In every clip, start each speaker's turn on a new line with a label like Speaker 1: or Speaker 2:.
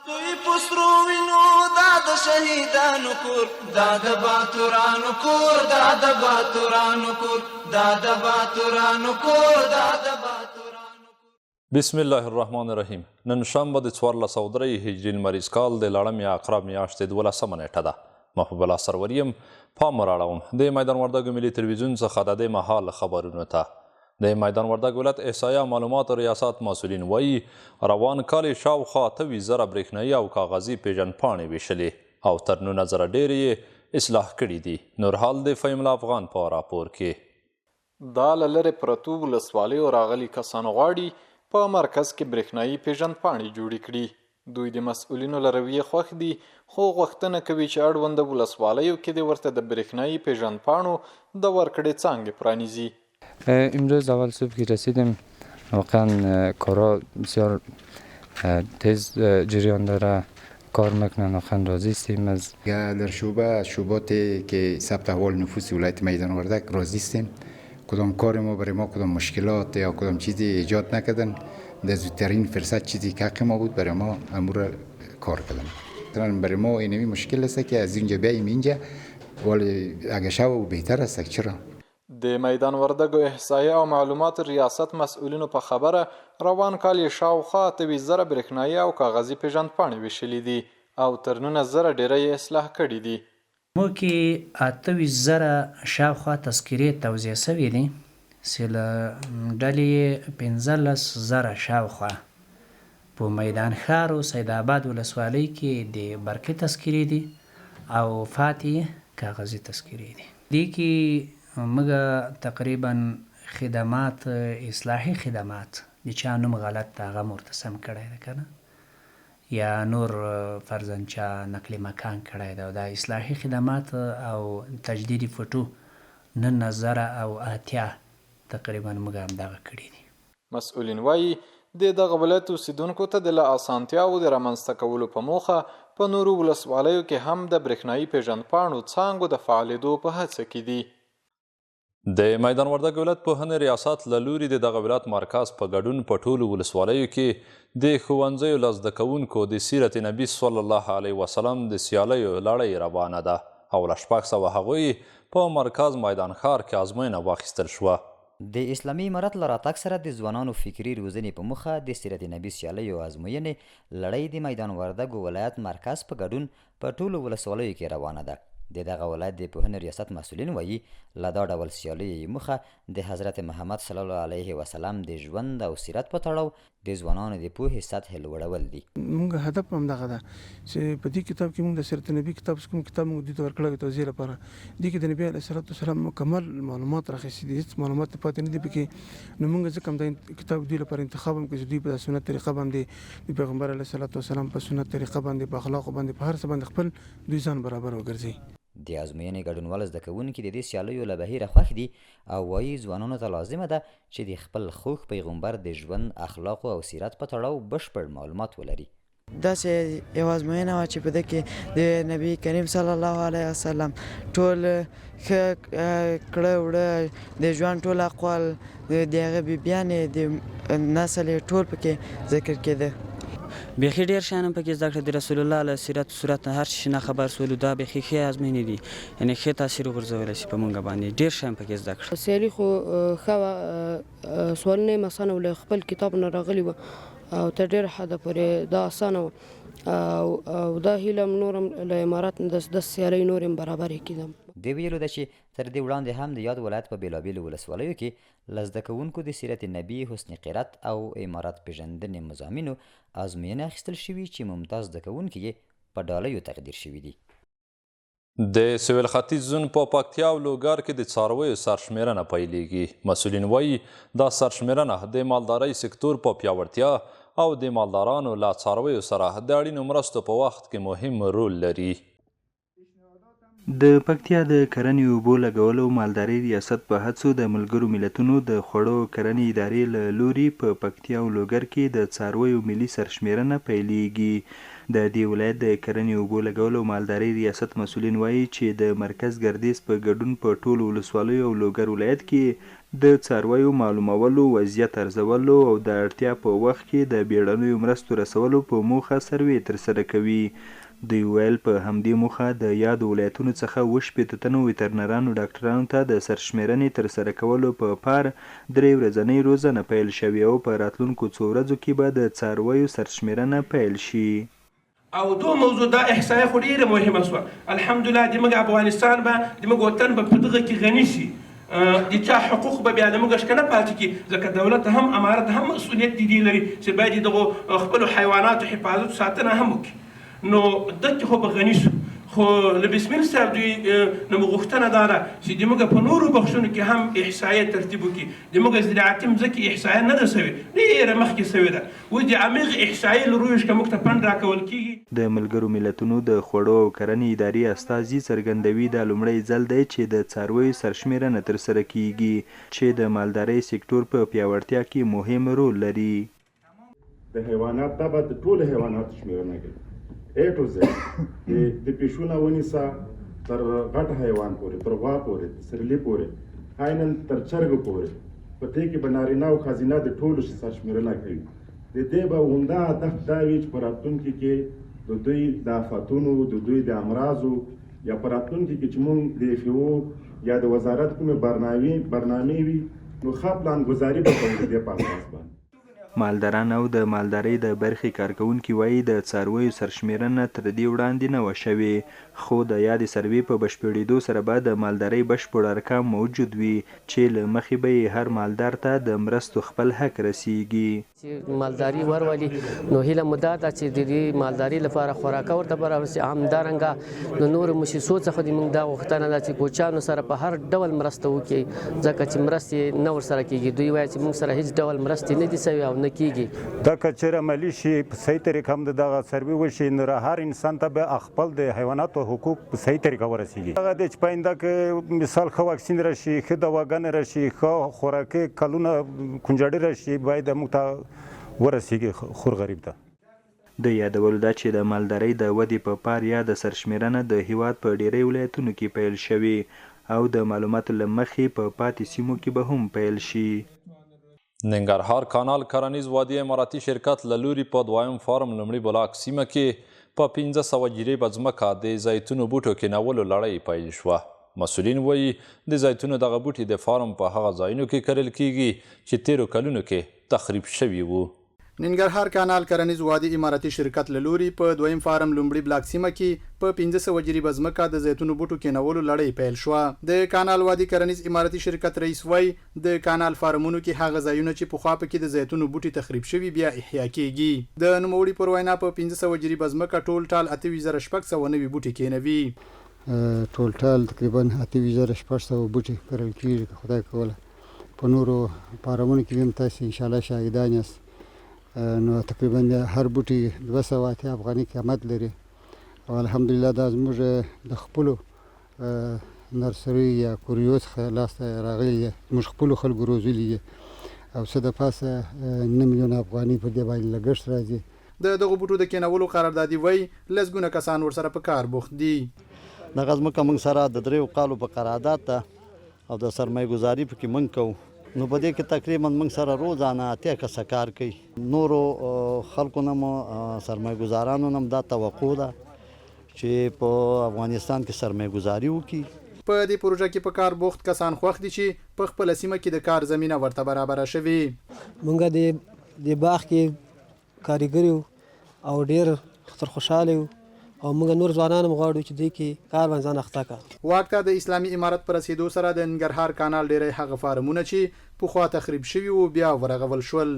Speaker 1: دوی پسرو وینو دا د شهیدانو کور، دا د باتورانو کور، دا د باتورانو کور، دا د باتورانو کور، دا د باتورانو کور.
Speaker 2: بسم الله الرحمن الرحیم. نن شنبه د 1403 هجري لمریز کال د لړم یا عقرب میاشتې 12مه نیټه ده. محبوب الله سروریم پام راړوم د میدان وردګو ملي تلویزیون څخه د دې مهال خبرونو ته. د میدان وردګ ولایت احصایه معلوماتو ریاست مسؤلین وایي روان کال یې شاوخوا 28,000 برېښنایي او کاغذي پیژندپاڼې ویشلې او تر 19,000 ډېرې یې اصلاح کړي دي. نور حال د فهیم الله افغان په راپور کې.
Speaker 3: دا له لرې پرتو ولسوالیو راغلي کسان غواړي په مرکز کې برېښنایي پیژندپاڼې جوړې کړي. دوی د مسؤلینو له رویې خوښ دي خو غوښتنه کوي چې اړونده ولسوالیو کې د ورته د برېښنایي پیژندپاڼو د ورکړې څانګې پرانیزي.
Speaker 4: امروز اول صبح که رسیدیم واقعا کارا بسیار تیز جریان داره، کار میکنن. واقعا راضی هستیم از
Speaker 5: در شعبات که ثبت احوال نفوس ولایت میدان وردک راضی هستیم. کدام کار ما برای ما کدام مشکلات یا کدام چیزی ایجاد نکردن، در زودترین فرصت چیزی که حق ما بود برای ما امور کار کردن. برای ما اینمی مشکل است که از اینجا بیاییم اینجا، ولی اگه شو بهتر است. چرا؟
Speaker 3: د میدان وردګو احصایه او معلومات ریاست مسؤلینو په خبره روان کال یې شاوخوا 28,000 برېښنایي او کاغذي پیژندپاڼې ویشلې دي او تر 19,000 ډېره یې اصلاح کړي دي.
Speaker 6: موږ کې 28,000 شاوخوا تذکرې توزیع شوي دي چې له ډلې یې 15,000 شاوخوا په میدان ښار او سیدآباد ولسوالۍ کې د برقي تذکرې دي او فاتې کاغذي تذکرې دي. دې کې موږ تقریبا خدمات اصلاحي خدمات د چا نوم غلط هغه مرتسم کړی ده که نه، یا نور فرضاً چا نقل مکان کړی ده، دا اصلاحي خدمات او تجدید فوټو 9,080 تقریبا موږ همدغه کړي دي.
Speaker 3: مسؤلین وایي د دغه ولایت اوسیدونکو ته د له اسانتیاوو د رامنځته کولو په موخه په نورو ولسوالیو کې هم د برېښنایي پیژندپاڼو څانګو د فعالېدو په هڅه کې دي.
Speaker 2: د میدان وردګ ولایت پوهنې ریاست له لوري د دغه ولایت مرکز په ګډون په ټولو ولسوالیو کې د ښوونځیو له زده کوونکو د سیرت نبي صلی الله علیه وسلم د سیالیو لړۍ روانه ده او له 600 هغوی په مرکز میدان ښار کې ازموینه واخیستل شوه.
Speaker 7: د اسلامي امارت له راتګ سره د ځوانانو فکري روزنې په موخه د سیرت نبي سیالیو ازموینې لړۍ د میدان وردګ ولایت مرکز په ګډون په ټولو ولسوالیو کې روانه ده. د دغه ولایت د پوهنې ریاست مسؤلین وایي له دا ډول سیالیو موخه د حضرت محمد صلی الله علیه وسلم د ژوند او سیرت په تړاو د ځوانانو د پوهې سطح لوړول دي.
Speaker 8: موږ هدف هم دغه ده چې په دې کتاب کې موږ د سیرت نبي کتاب کوم کتاب موږ دې ته ورکړی د توضیح لپاره دې کې د نبي علیه الصلوة والسلام مکمل معلومات راخیستي دي، هېڅ معلومات پاتې نه دي پکې. نو موږ ځکه هم دا کتاب دوی لپاره انتخاب هم کړو چې دوی په سنت طریقه باندې د پیغمبر علیه الصلوة والسلام په سنت طریقه باندې په اخلاقو باندې په هر څه باندې خپل دوی ځان برابر وګرځي.
Speaker 7: د ازموینې ګډونوال زده کوونکي د دې سیالیو له بهیره خوښ دي او وایي ځوانانو ته لازمه ده چې د خپل خوږ پیغمبر د ژوند اخلاقو او سیرت په تړاو بشپړ معلومات ولري.
Speaker 9: داسې یو ازموینه وه چې په ده کې د نبي کریم صلی الله علیه وسلم ټول ښه کړه وړه د ژوند ټول اقوال د هغه بیبیانې د نسل یې ټول پکې ذکر کېده.
Speaker 10: بیخي ډېر شیان هم پکې زده کړه د رسول الله له سیرت و صورت نه هر شي نه خبر سولو. دا بیخي ښې ازموینې دي، یعنې ښه تاثیر وغورځولی شي په موږ باندې. ډېر شیان پکې زده کړه.
Speaker 11: سیالي خو ښه وه، سوالونه یې اسانه وو، له خپل کتاب نه راغلي وه او تر ډېره حده پورې دا اسانه وه او دا هیله هم نور هم له امارت نه د سیالۍ نور هم برابرې کړي.
Speaker 7: دې ویلو ده چې تر دې وړاندې هم د یاد ولایت په بېلابېلو ولسوالیو کې له زده کوونکو د سیرت نبي، حسن قرت او امارت پیژندنې مضامینو ازموینې اخیستل شوي چې ممتاز زده کوونکي یې په ډالیو تقدیر شوي دي.
Speaker 2: د سویل ختیځ زون په پکتیا او لوګر کې د څارویو سرشمېرنه پیلېږي. مسؤلین وایي دا سرشمېرنه د مالدارۍ سکتور په پیاوړتیا او د مالدارانو له څارویو سره د اړینو مرستو په وخت کې مهم رول لري.
Speaker 12: د پکتیا د کرنې اوبو لګولو مالدارۍ ریاست په هڅو د ملګرو ملتونو د خوړو کرنې ادارې له لوري په پکتیا او لوګر کې د څارویو ملي سرشمېرنه پیلېږي. د دې ولایت د کرنې اوبو لګولو مالدارۍ ریاست مسؤلین وایي چې د مرکز ګردیز په ګډون په ټولو ولسوالیو او لوګر ولایت کې د څارویو معلومولو، وضعیت ارزولو او د اړتیا په وخت کې د بیړنیو مرستو رسولو په موخه سروې ترسره کوي. دوی ویل په همدې موخه د یادو ولایتونو څخه 80 تنو ویترنرانو ډاکټرانو ته د سرشمیرنې ترسره کولو په پار 3 ورځنۍ روزنه پیل شوې او په راتلونکو څو ورځو کې به د څارویو سرشمیرنه پیل شي.
Speaker 13: او دو موضوع دا احصایه خو ډیره مهمه شوه. الحمدلله زموږ افغانستان به زموږ وطن به په دغه کې غني شي. د چا حقوق به بیا زموږ شکنه پاتې کړي، ځکه دولت هم امارت هم مسؤلیت دې لري چې باید دغو خپلو حیواناتو حفاظت ساتنه هم وکړي. نو دلته خو به غني شو، خو له بسمیل صاحب دوی نه مو غوښتنه دا ده چې زموږ په نورو بخشونو کې هم احصایه ترتیب وکړي. زموږ زراعتي مځکې احصایه نه ده سوې، ډېره مخکې سوې ده. اوس د عمیق احصایې له رویش که موږ ته فنډ راکول کېږي.
Speaker 12: د ملګرو ملتونو د خوړو او کرنې ادارې استازي څرګندوي دا لومړی ځل دی چې د څارویو سرشمیرنه ترسره کیږي چې د مالدارۍ سکتور په پیاوړتیا کې مهم رول لري.
Speaker 14: د حیوانات دا به د ټولو حیواناتو شمیرنه کوي، A to Z، د پیشونه ونیسه تر غټ حیوان پورې، تر غوا پورې، سرلی پورې، عیناً تر چرګ پورې. په دې کې به نارینه او ښځینه د ټولو سرشمیرنه کوي. د دې به عمده هدف دا وي چې په راتلونکي کې د دوی د آفتونو، د دوی د امراضو یا په راتلونکي کې چې موږ د FAO یا د وزارت کومې برنامې وي نو ښه پلانګذاري به کوو د دې په اساس باندې.
Speaker 12: مالداران او د مالدارۍ د برخې کارکوونکي وایي د څارویو سرشمیرنه تر دې وړاندې نه وه شوې، خو د یادې سروې په بشپړېدو سره به د مالدارۍ بشپړ ارقام موجود وي چې له مخې به یې هر مالدار ته د مرستو خپل حق رسیږي.
Speaker 15: چې مالداري ورولي نو هیله مو دا ده چې د دې مالداري لپاره خوراکه ورته برابر همدارنګه د نورو مؤسسو څخه د موږ دا غوښتنه ده چې کوچیانو سره په هر ډول مرسته وکړي، ځکه چې مرستې نه ورسره کېږي. دوی وایي چې موږ سره هیڅ ډول مرستې نه دي سوي او نه کېږي.
Speaker 16: دا که چېرې عملي شي په صحیح طریقه هم د دغه سروې وشي نو هر انسان ته به خپل د حیواناتو حقوق په صحیح طریقه ورسیږي. هغه دی چې په آینده کې مثال ښه واکسین راشي، ښه دواګانې راشي، ښه خوراکي کلونه کنجاړي راشي، باید موږ ته ورسیږي خور غریب ته.
Speaker 12: د یادولو ده چې د مالدارۍ د ودې په پار یا د سرشمیرنه د هیواد په ډیری ولایتونو کې پیل شوي او د معلوماتو له مخې په پاتې سیمو کې به هم پیل شي.
Speaker 2: ننګرهار کانال کرنیز وادي اماراتي شرکت له لوري په دویم فارم لومړي بلاک سیمه کې په 1500 جریبه ځمکه د زیتونو بوټو کینولو لړۍ پیل شوه. مسؤلین وایي د زیتونو دغه بوټي د فارم په هغه ځایونو کې کرل کیږي چې تیرو کلونو کې تخریب شوي وو.
Speaker 17: ننګرهار کانال کرنیز وادي اماراتي شرکت له لوري په دویم فارم لومړي بلاک سیمه کې په 1500 جریبه ځمکه د زیتونو بوټو کینولو لړۍ پیل شوه. د کانال وادي کرنیز اماراتي شرکت رئیس وایي د کانال فارمونو کې هغه ځایونه چې پخوا پکې د زیتونو بوټي تخریب شوي بیا احیا کیږي. د نوموړي پر وینا په 1500 جریبه ځمکه ټول ټال 28,690 بوټي کینوي.
Speaker 18: ټول ټال تقریبا 28,600 بوټي کرل کیږي. خدای کوله په نورو فارمونو کې هم تاسو ان شاء الله شاهدان یاست. نو تقریبا هر بوټي 280 افغاني قیمت لري او الحمدلله دا زموږ د خپلو نرسري یا کوریوس لاسته راغلي دي، موږ خپلو خلکو روزلي دي او څه د پاسه 9 میلیونه افغاني په دې باندې لګښت راځي.
Speaker 17: د دغه بوټو د کینولو قراردادي وایي لسګونه کسان ورسره په کار بوخت دي.
Speaker 19: دغه ځمکه موږ سره د 3 کالو په قرارداد ته او د سرمایه ګزاري پکې موږ کوو. نو په دې کې تقریبا موږ سره روزانه 8 کسه کار کوي. نورو خلکو نه مو سرمایه ګزارانو نه دا توقع ده چې په افغانستان کې سرمایه ګزاري وکړي.
Speaker 17: په دې پروژه کې په کار بوخت کسان خوښ دي چې په خپل سیمه کې د کار زمينه ورته برابر شوي.
Speaker 20: موږ د باغ کې کاریګر او ډیر خطر خوشاله او موږ نور ځوانان مغواړو چې دې کې کار باندې ځان اخته کا.
Speaker 17: واک ته د اسلامي امارت پر رسیدو سره د ننګرهار کانال ډیرې هغه فارمونه چې پخوا تخریب شوي وو بیا ورغول شول.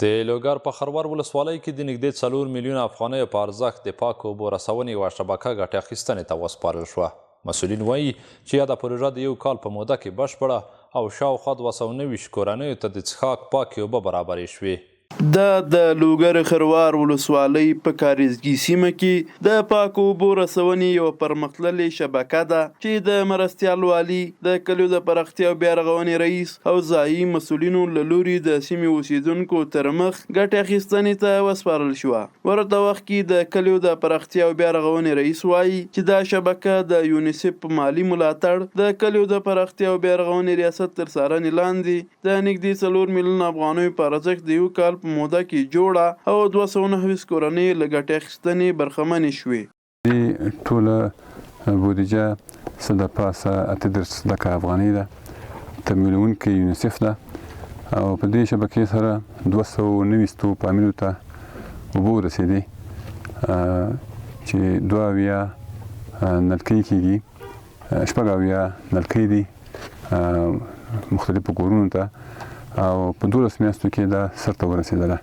Speaker 2: د لوګر په خروار ولسوالۍ کې د نږدې 4 میلیونه افغانیو په ارزښت د پاکو اوبو رسونې یوه شبکه ګټې اخیستنې ته وسپارل شوه. مسؤلین وایي چې یاده پروژه د 1 کال په موده کې بشپړه او شاوخوا 290 کورنیو ته د څښاک پاکې اوبه برابرې شوې.
Speaker 21: دا د لوګر خروار ولسوالۍ په کاریزګي سیمه کې د پاکو اوبو رسونې یوه پرمختللې شبکه ده چې د مرستیال والي د کلیو د پراختیا او بیا رغونې رئیس او ځایي مسؤلینو له لوري د سیمې اوسیدونکو تر مخ ګټې اخیستنې ته وسپارل شوه. ورته وخت کې د کلیو د پراختیا او بیا رغونې رئیس وایي چې دا شبکه د یونیسف په مالي ملاتړ د کلیو د پراختیا او بیا رغونې ریاست تر څارنې لاندې د نږدې 4 میلیونه افغانیو په ارزښت د یو کال په موده کې جوړه او 229 کورنۍ له ګټې اخیستنې برخمنې شوې.
Speaker 22: ټوله بودیجه څه د پاسه 38 افغانۍ ده تمویلونکې یونیسف ده او په دې شبکې سره 290 فامیلو ته اوبه ورسېدې چې 2 نلکۍ کېږي 6 نلکۍ دي مختلفو کورونو ته او په 12 میاشتو کې دا سرته ورسېدله.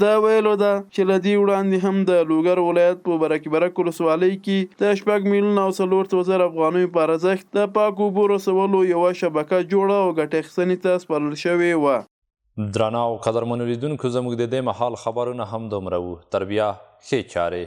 Speaker 21: دا ویلو ده چې له دې وړاندې هم د لوګر ولایت په برک ولسوالۍ کې د 6 میلیونه او 400,000 افغانیو په ارزښت د پاکو اوبو رسولو یوه شبکه جوړه او ګټې اخیستنې ته سپارل شوې وه.
Speaker 2: درانه او قدرمنو لیدونکو زموږ د دې مهال خبرونه هم دومره وو. تر بیا ښې چارې.